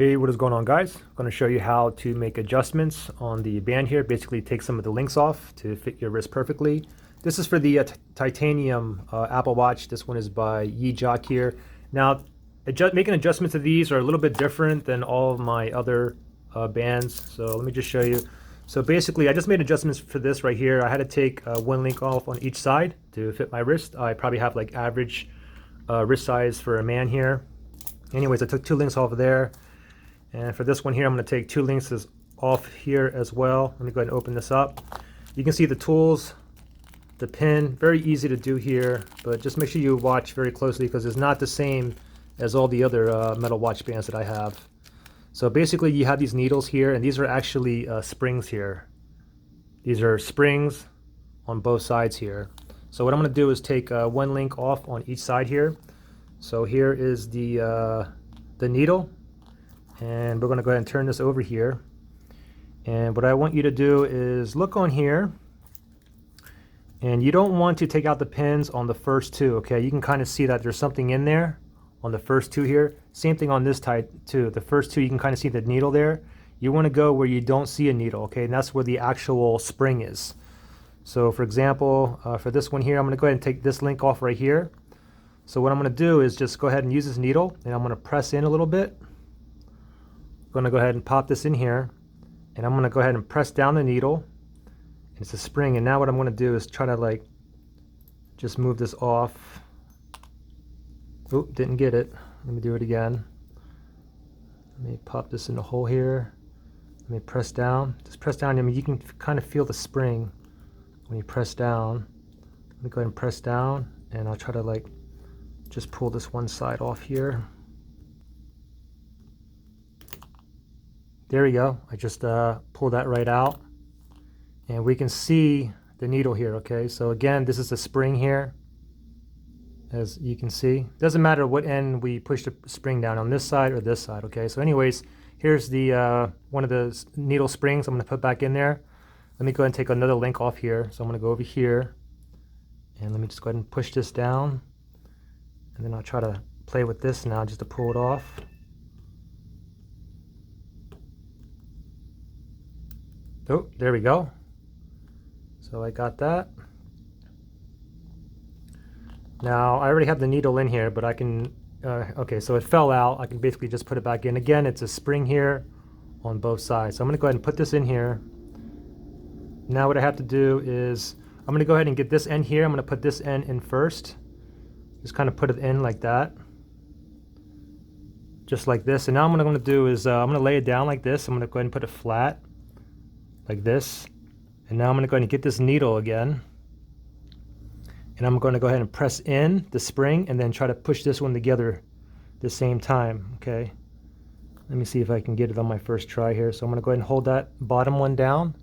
Hey, what is going on, guys? I'm going to show you how to make adjustments on the band here. Basically take some of the links off to fit your wrist perfectly. This is for the titanium Apple Watch. This one is by Yeejok here. Now, making adjustments to these are a little bit different than all of my other bands. So let me just show you. So basically, I just made adjustments for this right here. I had to take one link off on each side to fit my wrist. I probably have like average wrist size for a man here. Anyways, I took two links off of there. And for this one here, I'm going to take two links off here as well. Let me go ahead and open this up. You can see the tools, the pin, very easy to do here, but just make sure you watch very closely because it's not the same as all the other metal watch bands that I have. So basically you have these needles here, and these are actually springs here. These are springs on both sides here. So what I'm going to do is take one link off on each side here. So here is the needle. And we're going to go ahead and turn this over here. And what I want you to do is look on here. And you don't want to take out the pins on the first two, okay? You can kind of see that there's something in there on the first two here. Same thing on this side too. The first two, you can kind of see the needle there. You want to go where you don't see a needle, okay? And that's where the actual spring is. So for example, for this one here, I'm going to go ahead and take this link off right here. So what I'm going to do is just go ahead and use this needle, and I'm going to press in a little bit. I'm going to go ahead and pop this in here, and I'm going to go ahead and press down the needle. It's a spring, and now what I'm going to do is try to like just move this off. Oop, didn't get it. Let me do it again. Let me pop this in the hole here. Let me press down. Just press down. I mean, you can kind of feel the spring when you press down. Let me go ahead and press down, and I'll try to like just pull this one side off here. There we go. I just pulled that right out, and we can see the needle here. Okay, so again, this is a spring here, as you can see. Doesn't matter what end we push the spring down, on this side or this side. Okay, so anyways, here's the one of the needle springs I'm going to put back in there. Let me go ahead and take another link off here. So I'm going to go over here, and let me just go ahead and push this down, and then I'll try to play with this now just to pull it off. Oh, there we go. So I got that. Now I already have the needle in here, but I can, okay, so it fell out. I can basically just put it back in. Again, it's a spring here on both sides. So I'm going to go ahead and put this in here. Now what I have to do is I'm going to go ahead and get this end here. I'm going to put this end in first. Just kind of put it in like that. Just like this. And now what I'm going to do is I'm going to lay it down like this. I'm going to go ahead and put it flat like this. And now I'm going to go ahead and get this needle again. And I'm going to go ahead and press in the spring and then try to push this one together at the same time. Okay. Let me see if I can get it on my first try here. So I'm going to go ahead and hold that bottom one down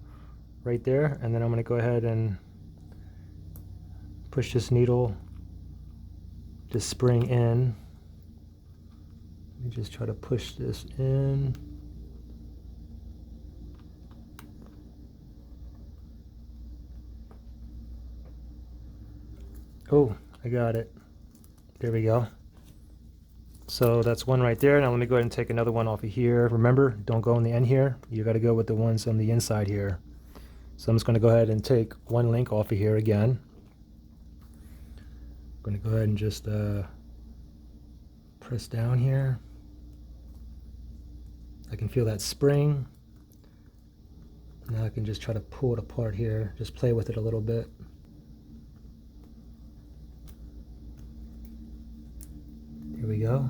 right there. And then I'm going to go ahead and push this needle, this spring in. Let me just try to push this in. Oh, I got it. There we go. So that's one right there. Now let me go ahead and take another one off of here. Remember, don't go on the end here. You got to go with the ones on the inside here. So I'm just going to go ahead and take one link off of here again. I'm going to go ahead and just press down here. I can feel that spring. Now I can just try to pull it apart here. Just play with it a little bit. Here we go.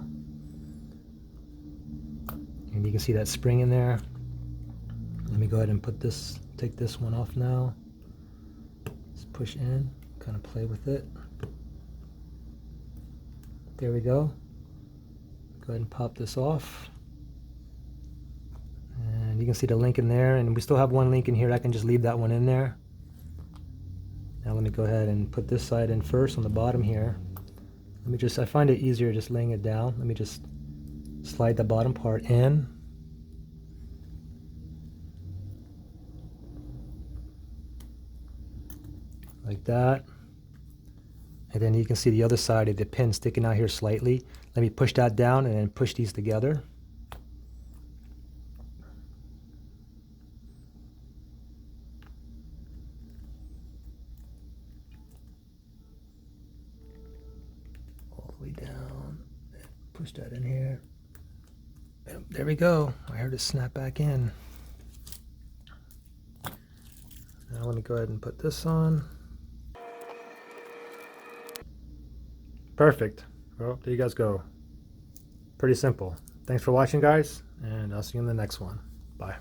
And you can see that spring in there. Let me go ahead and take this one off now. Just push in, kind of play with it. There we go. Go ahead and pop this off. And you can see the link in there, and we still have one link in here. I can just leave that one in there. Now let me go ahead and put this side in first on the bottom here. I find it easier just laying it down. Let me just slide the bottom part in. Like that. And then you can see the other side of the pin sticking out here slightly. Let me push that down and then push these together. push that in here. Yep, there we go. I heard it snap back in. Now let me go ahead and put this on. Perfect. Well, there you guys go. Pretty simple. Thanks for watching, guys, and I'll see you in the next one. Bye.